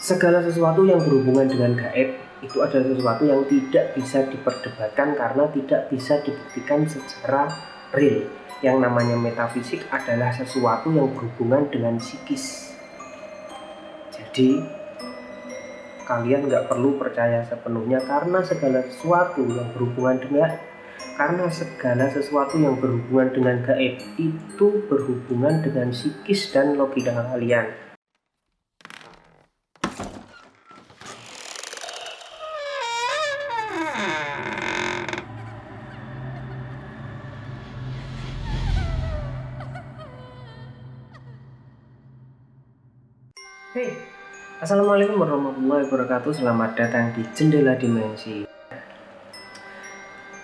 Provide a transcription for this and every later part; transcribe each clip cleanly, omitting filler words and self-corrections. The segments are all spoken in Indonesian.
segala sesuatu yang berhubungan dengan gaib itu adalah sesuatu yang tidak bisa diperdebatkan karena tidak bisa dibuktikan secara real. Yang namanya metafisik adalah sesuatu yang berhubungan dengan psikis. Jadi kalian nggak perlu percaya sepenuhnya karena segala sesuatu yang berhubungan dengan gaib itu berhubungan dengan psikis dan logika kalian. Hey, assalamualaikum warahmatullahi wabarakatuh. Selamat datang di Jendela Dimensi.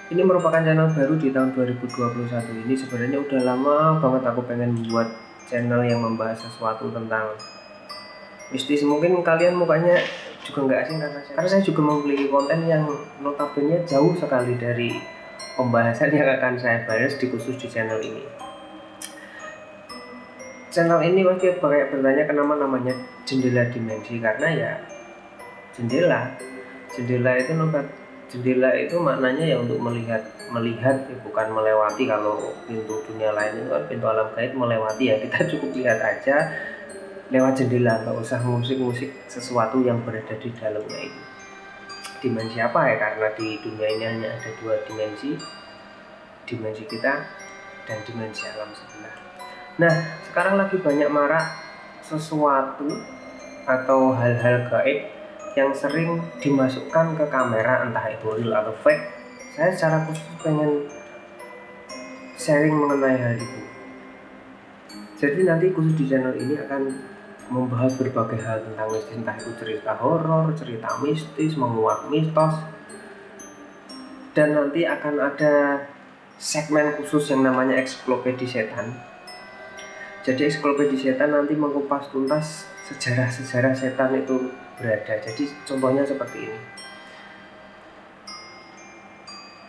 Ini merupakan channel baru di tahun 2021 ini. Sebenarnya udah lama banget aku pengen membuat channel yang membahas sesuatu tentang mistis. Mungkin kalian mukanya juga nggak asing karena saya juga memiliki konten yang notabene jauh sekali dari pembahasan yang akan saya bahas khusus di channel ini. Channel ini pasti banyak bertanya kenapa namanya Jendela Dimensi, karena ya jendela itu maknanya ya untuk melihat ya, bukan melewati. Kalau pintu dunia lain itu kan pintu alam gaib melewati, ya kita cukup lihat aja lewat jendela, nggak usah musik sesuatu yang berada di dalamnya itu. Dimensi apa ya? Karena di dunia ini hanya ada dua dimensi kita dan dimensi alam sebelah. Nah, sekarang lagi banyak marak sesuatu atau hal-hal gaib yang sering dimasukkan ke kamera, entah itu real atau fake. Saya secara khusus pengen sharing mengenai hal itu. Jadi nanti khusus di channel ini akan membahas berbagai hal tentang mistis, entah itu cerita horor, cerita mistis, menguak mitos. Dan nanti akan ada segmen khusus yang namanya Ensiklopedi Setan. Jadi Ensiklopedi Setan nanti mengupas tuntas sejarah setan itu berada. Jadi contohnya seperti ini.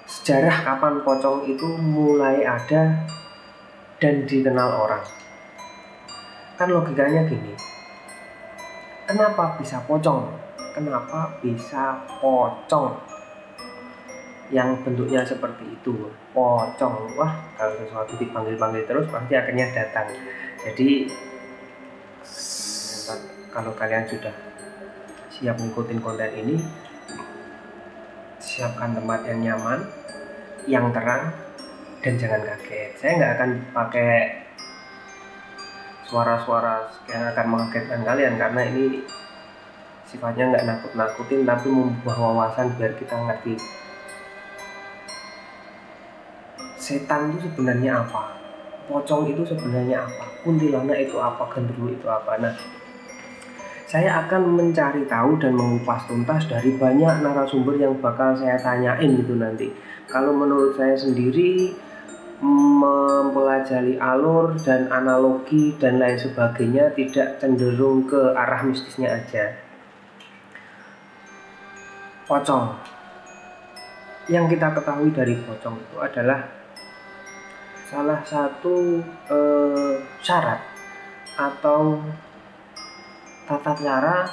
Sejarah kapan pocong itu mulai ada dan dikenal orang. Kan logikanya gini. Kenapa bisa pocong? Yang bentuknya seperti itu, pocong. Wah, kalau sesuatu dipanggil-panggil terus pasti akhirnya datang. Jadi kalau kalian sudah siap ngikutin konten ini, siapkan tempat yang nyaman, yang terang, dan jangan kaget. Saya nggak akan pakai suara-suara yang akan mengagetkan kalian, karena ini sifatnya nggak nakut-nakutin, tapi membuat wawasan biar kita ngerti setan itu sebenarnya apa, pocong itu sebenarnya apa, kuntilanak itu apa, genderuwo itu apa. Nah, saya akan mencari tahu dan mengupas tuntas dari banyak narasumber yang bakal saya tanyain itu nanti. Kalau menurut saya sendiri, mempelajari alur dan analogi dan lain sebagainya, tidak cenderung ke arah mistisnya aja. Pocong, yang kita ketahui dari pocong itu adalah salah satu syarat atau tata cara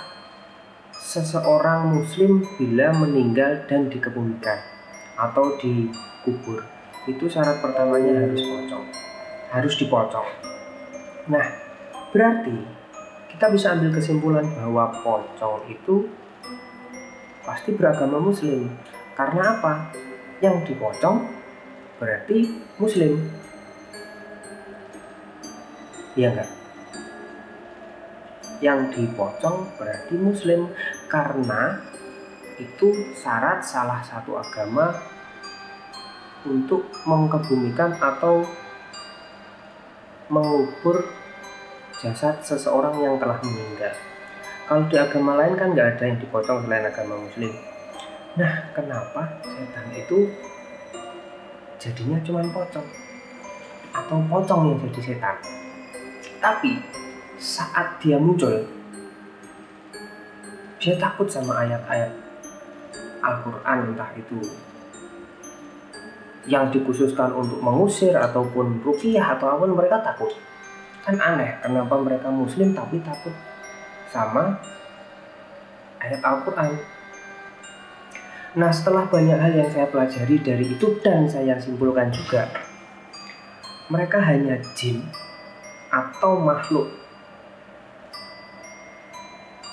seseorang muslim bila meninggal dan dikebumikan atau dikubur. Itu syarat pertamanya harus dipocong. Nah, berarti kita bisa ambil kesimpulan bahwa pocong itu pasti beragama muslim. Karena apa? Yang dipocong berarti muslim. Iya enggak? Yang dipocong berarti muslim, karena itu syarat salah satu agama untuk mengkebumikan atau mengubur jasad seseorang yang telah meninggal. Kalau di agama lain kan nggak ada yang dipocong selain agama muslim. Nah, kenapa setan itu jadinya cuma pocong, atau pocong yang jadi setan? Tapi saat dia muncul, dia takut sama ayat-ayat Al-Quran, entah itu yang dikhususkan untuk mengusir ataupun ruqyah atau apapun, mereka takut. Kan aneh, kenapa mereka muslim tapi takut sama ayat Al-Quran. Nah, setelah banyak hal yang saya pelajari dari itu dan saya simpulkan juga, mereka hanya jin atau makhluk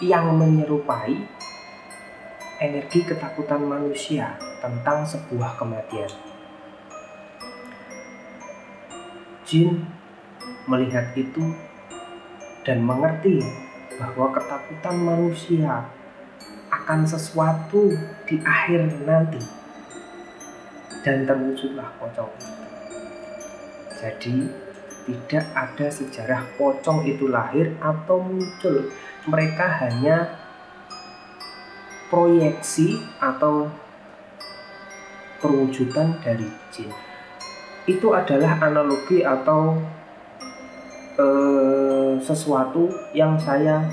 yang menyerupai energi ketakutan manusia tentang sebuah kematian. Jin melihat itu dan mengerti bahwa ketakutan manusia akan sesuatu di akhir nanti, dan terwujudlah pocong itu. Jadi tidak ada sejarah pocong itu lahir atau muncul. Mereka hanya proyeksi atau perwujudan dari jin. Itu adalah analogi atau sesuatu yang saya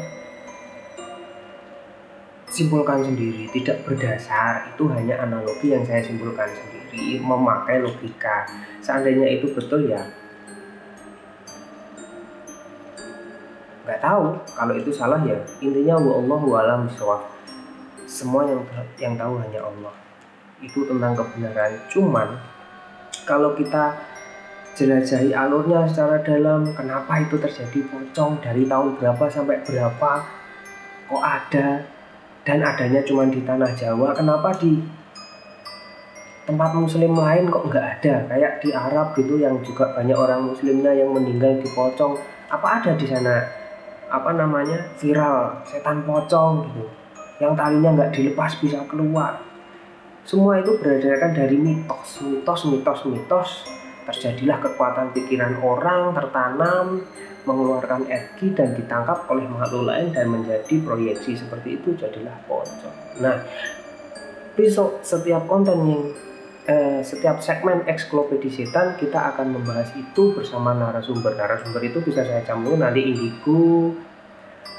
simpulkan sendiri, tidak berdasar, itu hanya analogi yang saya simpulkan sendiri, memakai logika. Seandainya itu betul ya nggak tahu, kalau itu salah ya intinya wallahu a'lam bishawab. Semua yang tahu hanya Allah, itu tentang kebenaran. Cuman kalau kita jelajahi alurnya secara dalam, kenapa itu terjadi pocong, dari tahun berapa sampai berapa kok ada, dan adanya cuma di tanah Jawa, kenapa di tempat muslim lain kok nggak ada, kayak di Arab gitu yang juga banyak orang muslimnya yang meninggal di pocong. Apa ada di sana viral setan pocong gitu, yang talinya nggak dilepas bisa keluar? Semua itu berdasarkan dari mitos. Terjadilah kekuatan pikiran orang tertanam, mengeluarkan energi dan ditangkap oleh makhluk lain dan menjadi proyeksi seperti itu, jadilah pocong. Nah, besok setiap segmen Eksklopedia Setan kita akan membahas itu bersama narasumber. Narasumber itu bisa saya campur nanti indigo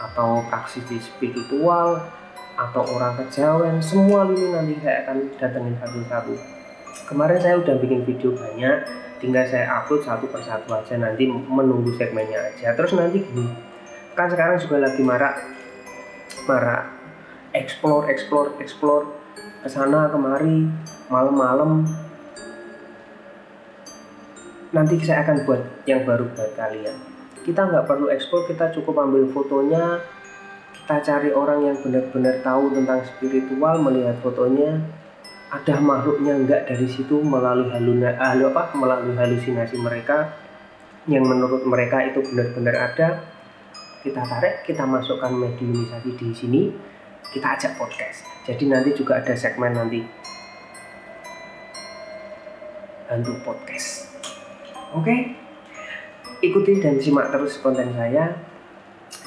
atau praksi spiritual atau orang kejawen, semua ini nanti saya akan datengin satu-satu. Kemarin saya udah bikin video banyak, tinggal saya upload satu persatu aja, nanti menunggu segmennya aja. Terus nanti gini, kan sekarang juga lagi marak explore kesana kemari malam-malam. Nanti saya akan buat yang baru buat kalian. Kita nggak perlu explore, kita cukup ambil fotonya, kita cari orang yang benar-benar tahu tentang spiritual, melihat fotonya ada makhluknya enggak dari situ, melalui halusinasi mereka yang menurut mereka itu benar-benar ada, kita tarik, kita masukkan mediumisasi di sini, kita ajak podcast. Jadi nanti juga ada segmen nanti hantu podcast. Oke? Ikuti dan simak terus konten saya.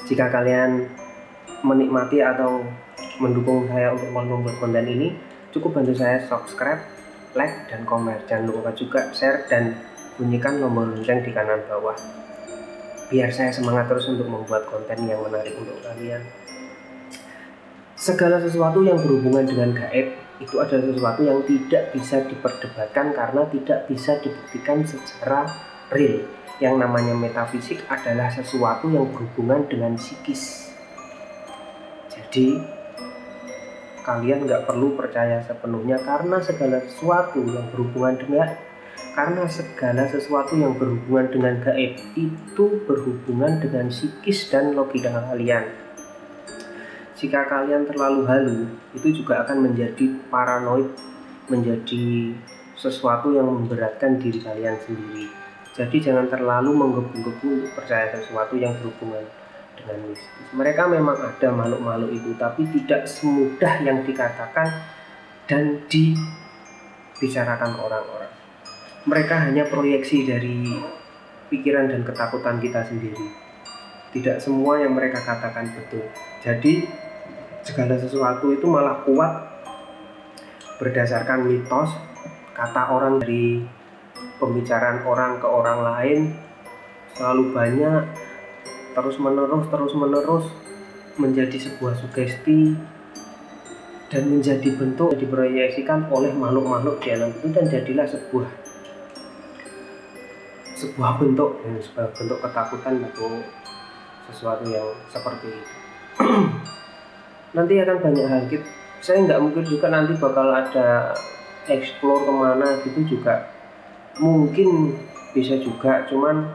Jika kalian menikmati atau mendukung saya untuk membuat konten ini, cukup bantu saya subscribe, like, dan komen. Jangan lupa juga share dan bunyikan tombol lonceng di kanan bawah, biar saya semangat terus untuk membuat konten yang menarik untuk kalian. Segala sesuatu yang berhubungan dengan gaib itu adalah sesuatu yang tidak bisa diperdebatkan karena tidak bisa dibuktikan secara real. Yang namanya metafisik adalah sesuatu yang berhubungan dengan psikis. Jadi kalian nggak perlu percaya sepenuhnya karena segala sesuatu yang berhubungan dengan gaib itu berhubungan dengan psikis dan logika kalian. Jika kalian terlalu halu, itu juga akan menjadi paranoid, menjadi sesuatu yang memberatkan diri kalian sendiri. Jadi jangan terlalu menggebu-gebu untuk percaya sesuatu yang berhubungan dengan mistis. Mereka memang ada makhluk-makhluk itu, tapi tidak semudah yang dikatakan dan dibicarakan orang-orang. Mereka hanya proyeksi dari pikiran dan ketakutan kita sendiri. Tidak semua yang mereka katakan betul. Jadi segala sesuatu itu malah kuat berdasarkan mitos, kata orang, dari pembicaraan orang ke orang lain selalu banyak, terus menerus menjadi sebuah sugesti dan menjadi bentuk diproyeksikan oleh makhluk-makhluk di alam itu, dan jadilah sebuah bentuk ketakutan atau sesuatu yang seperti itu. nanti akan banyak hal gitu. Saya nggak mungkin juga nanti bakal ada explore kemana gitu juga, mungkin bisa juga, cuman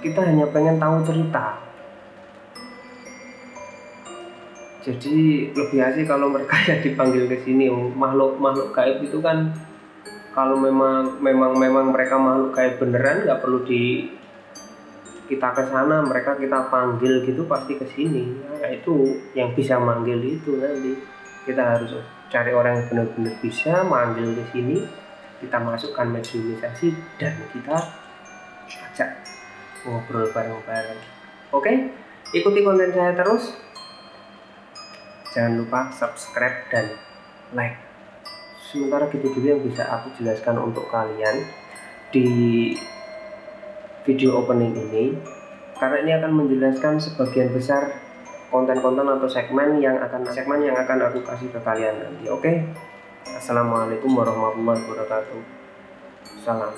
kita hanya pengen tahu cerita. Jadi lebih asik kalau mereka yang dipanggil ke sini. Makhluk gaib itu kan kalau memang mereka makhluk gaib beneran, nggak perlu kita ke sana, mereka kita panggil gitu pasti ke sini. Nah, itu yang bisa manggil itu nanti kita harus cari orang yang benar-benar bisa manggil ke sini, kita masukkan mediumisasi dan kita ajak ngobrol bareng-bareng. Oke, ikuti konten saya terus. Jangan lupa subscribe dan like. Sementara gitu dulu yang bisa aku jelaskan untuk kalian di video opening ini, karena ini akan menjelaskan sebagian besar konten-konten atau segmen yang akan aku kasih ke kalian nanti. Oke? Assalamualaikum warahmatullahi wabarakatuh. Salam.